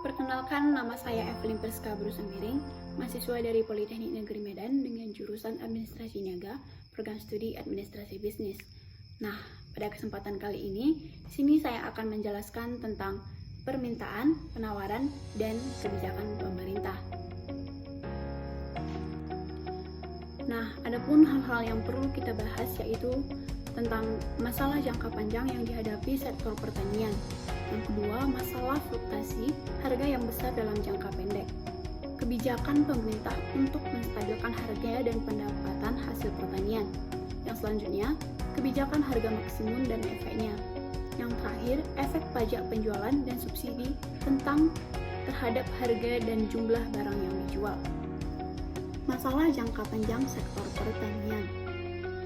Perkenalkan, nama saya Evelyn Priska Brusemiring, mahasiswa dari Politeknik Negeri Medan dengan jurusan Administrasi Niaga, Program Studi Administrasi Bisnis. Nah, pada kesempatan kali ini, di sini saya akan menjelaskan tentang permintaan, penawaran, dan kebijakan pemerintah. Nah, adapun hal-hal yang perlu kita bahas yaitu tentang masalah jangka panjang yang dihadapi sektor pertanian. Yang kedua, masalah fluktuasi harga yang besar dalam jangka pendek. Kebijakan pemerintah untuk menstabilkan harga dan pendapatan hasil pertanian. Yang selanjutnya, kebijakan harga maksimum dan efeknya. Yang terakhir, efek pajak penjualan dan subsidi terhadap harga dan jumlah barang yang dijual. Masalah jangka panjang sektor pertanian.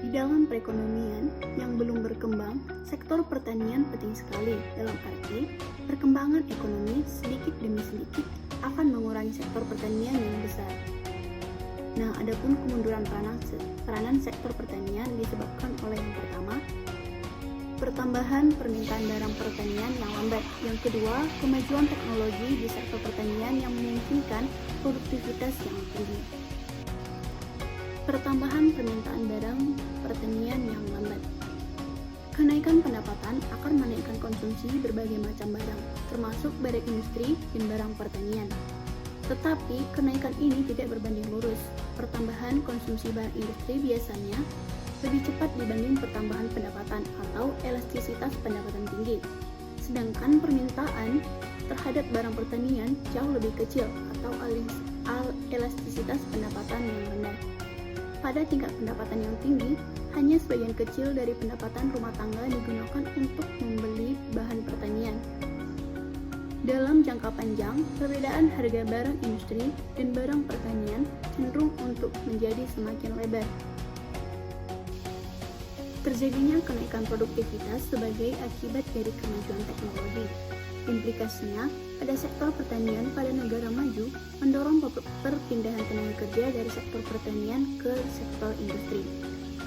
Di dalam perekonomian yang belum berkembang, sektor pertanian penting sekali dalam arti perkembangan ekonomi sedikit demi sedikit akan mengurangi sektor pertanian yang besar. Nah, adapun kemunduran peranan sektor pertanian disebabkan oleh yang pertama, pertambahan permintaan barang pertanian yang lambat. Yang kedua, kemajuan teknologi di sektor pertanian yang memungkinkan produktivitas yang tinggi. Pertambahan permintaan barang pertanian yang lambat. Kenaikan pendapatan akan menaikkan konsumsi berbagai macam barang, termasuk barang industri dan barang pertanian. Tetapi, kenaikan ini tidak berbanding lurus. Pertambahan konsumsi barang industri biasanya lebih cepat dibanding pertambahan pendapatan atau elastisitas pendapatan tinggi. Sedangkan permintaan terhadap barang pertanian jauh lebih kecil atau elastisitas pendapatan yang rendah. Pada tingkat pendapatan yang tinggi, hanya sebagian kecil dari pendapatan rumah tangga digunakan untuk membeli bahan pertanian. Dalam jangka panjang, perbedaan harga barang industri dan barang pertanian cenderung untuk menjadi semakin lebar. Terjadinya kenaikan produktivitas sebagai akibat dari kemajuan teknologi. Implikasinya, pada sektor pertanian pada negara maju mendorong perpindahan tenaga kerja dari sektor pertanian ke sektor industri.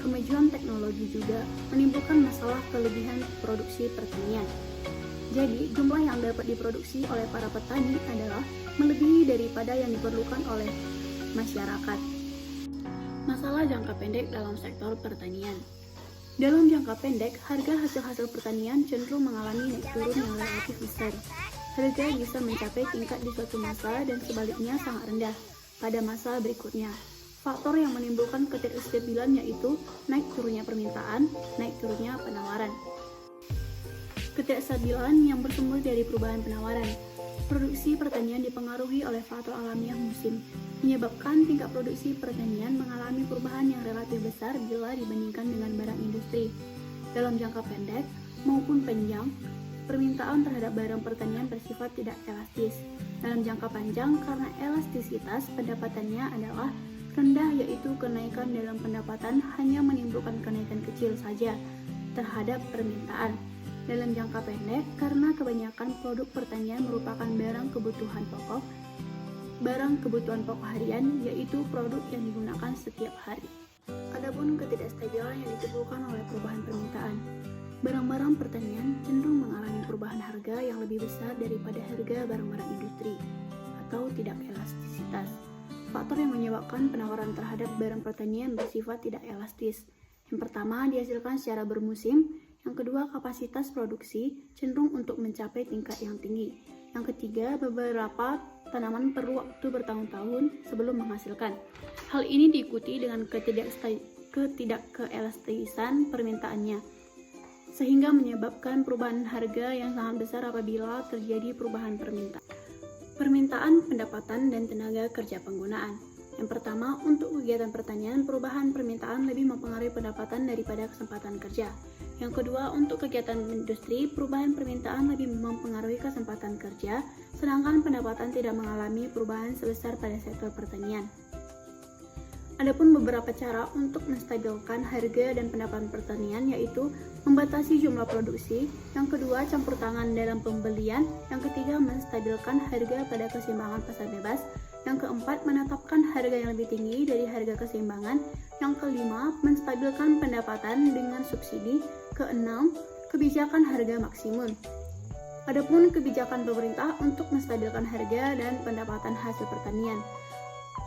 Kemajuan teknologi juga menimbulkan masalah kelebihan produksi pertanian. Jadi, jumlah yang dapat diproduksi oleh para petani adalah melebihi daripada yang diperlukan oleh masyarakat. Masalah jangka pendek dalam sektor pertanian. Dalam jangka pendek, harga hasil-hasil pertanian cenderung mengalami naik turun yang relatif besar. Harga bisa mencapai tingkat di suatu masa dan sebaliknya sangat rendah pada masa berikutnya. Faktor yang menimbulkan ketidakstabilan yaitu naik turunnya permintaan, naik turunnya penawaran. Ketidakstabilan yang bersumber dari perubahan penawaran. Produksi pertanian dipengaruhi oleh faktor alamiah musim, menyebabkan tingkat produksi pertanian mengalami perubahan yang relatif besar bila dibandingkan dengan barang industri. Dalam jangka pendek maupun panjang, permintaan terhadap barang pertanian bersifat tidak elastis. Dalam jangka panjang, karena elastisitas pendapatannya adalah rendah, yaitu kenaikan dalam pendapatan hanya menimbulkan kenaikan kecil saja terhadap permintaan. Dalam jangka pendek, karena kebanyakan produk pertanian merupakan barang kebutuhan pokok harian, yaitu produk yang digunakan setiap hari. Adapun ketidakstabilan yang ditimbulkan oleh perubahan permintaan. Barang-barang pertanian cenderung mengalami perubahan harga yang lebih besar daripada harga barang-barang industri atau tidak elastisitas. Faktor yang menyebabkan penawaran terhadap barang pertanian bersifat tidak elastis. Yang pertama, dihasilkan secara bermusim. Yang kedua, kapasitas produksi cenderung untuk mencapai tingkat yang tinggi. Yang ketiga, beberapa tanaman perlu waktu bertahun-tahun sebelum menghasilkan. Hal ini diikuti dengan ketidakelastisan permintaannya, sehingga menyebabkan perubahan harga yang sangat besar apabila terjadi perubahan permintaan. Permintaan, pendapatan, dan tenaga kerja penggunaan. Yang pertama, untuk kegiatan pertanian, perubahan permintaan lebih mempengaruhi pendapatan daripada kesempatan kerja. Yang kedua, untuk kegiatan industri, perubahan permintaan lebih mempengaruhi kesempatan kerja, sedangkan pendapatan tidak mengalami perubahan sebesar pada sektor pertanian. Adapun beberapa cara untuk menstabilkan harga dan pendapatan pertanian, yaitu membatasi jumlah produksi, yang kedua campur tangan dalam pembelian, yang ketiga menstabilkan harga pada keseimbangan pasar bebas, yang keempat menetapkan harga yang lebih tinggi dari harga keseimbangan, yang kelima menstabilkan pendapatan dengan subsidi, keenam kebijakan harga maksimum. Adapun kebijakan pemerintah untuk menstabilkan harga dan pendapatan hasil pertanian.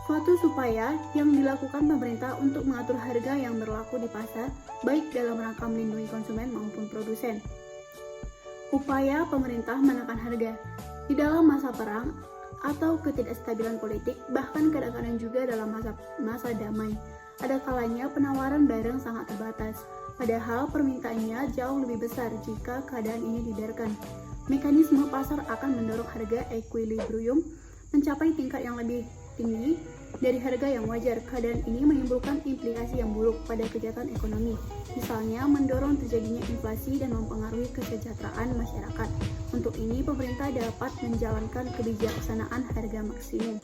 Suatu upaya yang dilakukan pemerintah untuk mengatur harga yang berlaku di pasar, baik dalam rangka melindungi konsumen maupun produsen. Upaya pemerintah menekan harga di dalam masa perang atau ketidakstabilan politik, bahkan kadang-kadang juga dalam masa damai. Ada kalanya penawaran barang sangat terbatas, padahal permintaannya jauh lebih besar jika keadaan ini dibiarkan. Mekanisme pasar akan mendorong harga equilibrium mencapai tingkat yang lebih tinggi dari harga yang wajar. Keadaan ini menimbulkan implikasi yang buruk pada kegiatan ekonomi, misalnya mendorong terjadinya inflasi dan mempengaruhi kesejahteraan masyarakat. Untuk ini, pemerintah dapat menjalankan kebijaksanaan harga maksimum.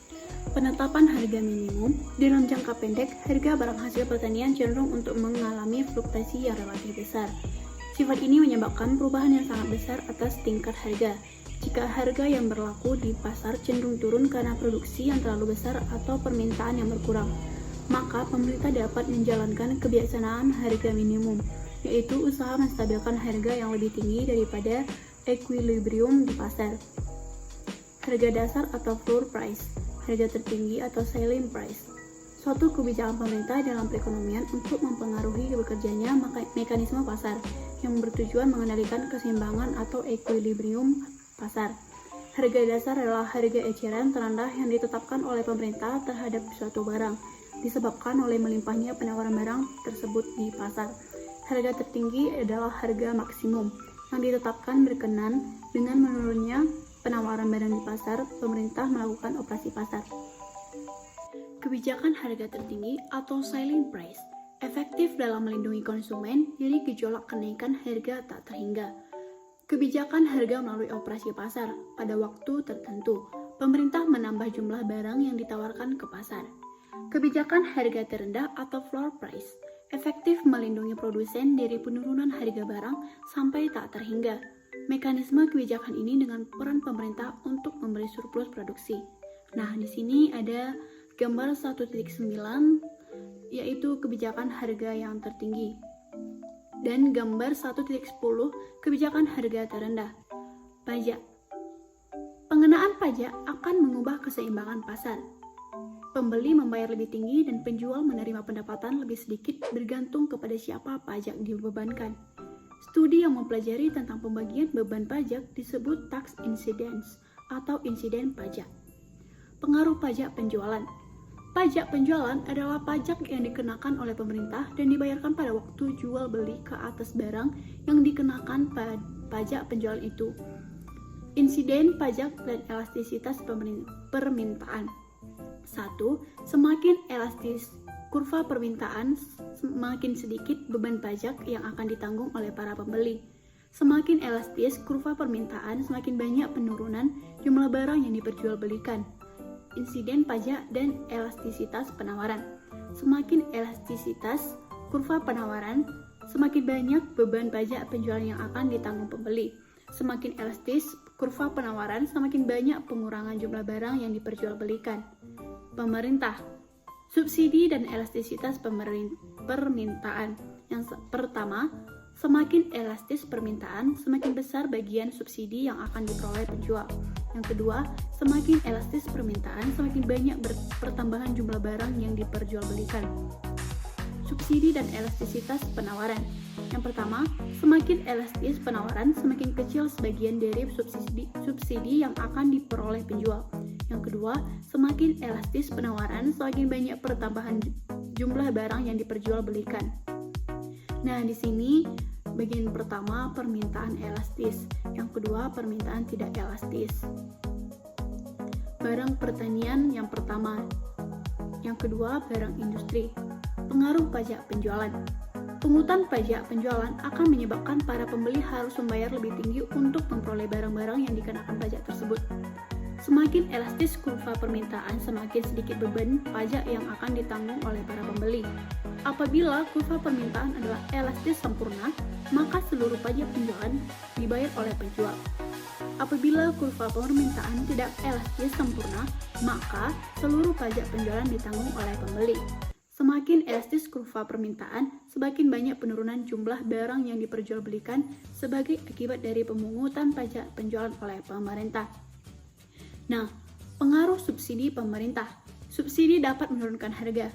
Penetapan harga minimum dalam jangka pendek, harga barang hasil pertanian cenderung untuk mengalami fluktuasi yang relatif besar. Sifat ini menyebabkan perubahan yang sangat besar atas tingkat harga. Jika harga yang berlaku di pasar cenderung turun karena produksi yang terlalu besar atau permintaan yang berkurang, maka pemerintah dapat menjalankan kebijaksanaan harga minimum, yaitu usaha menstabilkan harga yang lebih tinggi daripada equilibrium di pasar. Harga dasar atau floor price, harga tertinggi atau ceiling price. Suatu kebijakan pemerintah dalam perekonomian untuk mempengaruhi bekerjanya mekanisme pasar yang bertujuan mengendalikan keseimbangan atau equilibrium pasar. Harga dasar adalah harga eceran terendah yang ditetapkan oleh pemerintah terhadap suatu barang, disebabkan oleh melimpahnya penawaran barang tersebut di pasar. Harga tertinggi adalah harga maksimum yang ditetapkan berkenan dengan menurunnya penawaran barang di pasar. Pemerintah melakukan operasi pasar. Kebijakan harga tertinggi atau ceiling price efektif dalam melindungi konsumen dari gejolak kenaikan harga tak terhingga. Kebijakan harga melalui operasi pasar. Pada waktu tertentu, pemerintah menambah jumlah barang yang ditawarkan ke pasar. Kebijakan harga terendah atau floor price efektif melindungi produsen dari penurunan harga barang sampai tak terhingga. Mekanisme kebijakan ini dengan peran pemerintah untuk memberi surplus produksi. Nah, di sini ada gambar 1.9, yaitu kebijakan harga yang tertinggi. Dan gambar 1.10, kebijakan harga terendah. Pajak. Pengenaan pajak akan mengubah keseimbangan pasar. Pembeli membayar lebih tinggi dan penjual menerima pendapatan lebih sedikit bergantung kepada siapa pajak dibebankan. Studi yang mempelajari tentang pembagian beban pajak disebut tax incidence atau insiden pajak. Pengaruh pajak penjualan. Pajak penjualan adalah pajak yang dikenakan oleh pemerintah dan dibayarkan pada waktu jual beli ke atas barang yang dikenakan pajak penjualan itu. Insiden pajak dan elastisitas permintaan. 1. Semakin elastis kurva permintaan, semakin sedikit beban pajak yang akan ditanggung oleh para pembeli. Semakin elastis kurva permintaan, semakin banyak penurunan jumlah barang yang diperjualbelikan. Insiden pajak dan elastisitas penawaran. Semakin elastisitas kurva penawaran, semakin banyak beban pajak penjualan yang akan ditanggung pembeli. Semakin elastis kurva penawaran, semakin banyak pengurangan jumlah barang yang diperjualbelikan. Pemerintah. Subsidi dan elastisitas permintaan. Yang pertama, semakin elastis permintaan, semakin besar bagian subsidi yang akan diperoleh penjual. Yang kedua, semakin elastis permintaan, semakin banyak pertambahan jumlah barang yang diperjualbelikan. Subsidi dan elastisitas penawaran. Yang pertama, semakin elastis penawaran, semakin kecil sebagian dari subsidi yang akan diperoleh penjual. Yang kedua, semakin elastis penawaran, semakin banyak pertambahan jumlah barang yang diperjualbelikan. Nah, di sini bagian pertama permintaan elastis, yang kedua permintaan tidak elastis. Barang pertanian yang pertama, yang kedua barang industri. Pengaruh pajak penjualan. Pungutan pajak penjualan akan menyebabkan para pembeli harus membayar lebih tinggi untuk memperoleh barang-barang yang dikenakan pajak tersebut. Semakin elastis kurva permintaan, semakin sedikit beban pajak yang akan ditanggung oleh para pembeli. Apabila kurva permintaan adalah elastis sempurna, maka seluruh pajak penjualan dibayar oleh penjual. Apabila kurva permintaan tidak elastis sempurna, maka seluruh pajak penjualan ditanggung oleh pembeli. Semakin elastis kurva permintaan, semakin banyak penurunan jumlah barang yang diperjualbelikan sebagai akibat dari pemungutan pajak penjualan oleh pemerintah. Nah, pengaruh subsidi pemerintah. Subsidi dapat menurunkan harga.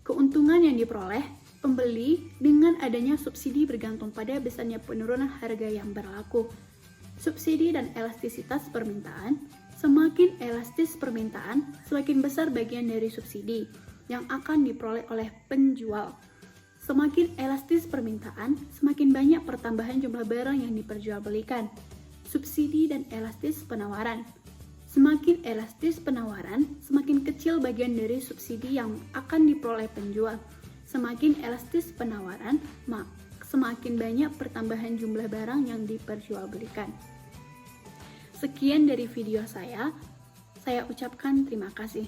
Keuntungan yang diperoleh pembeli dengan adanya subsidi bergantung pada besarnya penurunan harga yang berlaku. Subsidi dan elastisitas permintaan. Semakin elastis permintaan, semakin besar bagian dari subsidi yang akan diperoleh oleh penjual. Semakin elastis permintaan, semakin banyak pertambahan jumlah barang yang diperjualbelikan. Subsidi dan elastis penawaran. Semakin elastis penawaran, semakin kecil bagian dari subsidi yang akan diperoleh penjual. Semakin elastis penawaran, semakin banyak pertambahan jumlah barang yang diperjualbelikan. Sekian dari video saya ucapkan terima kasih.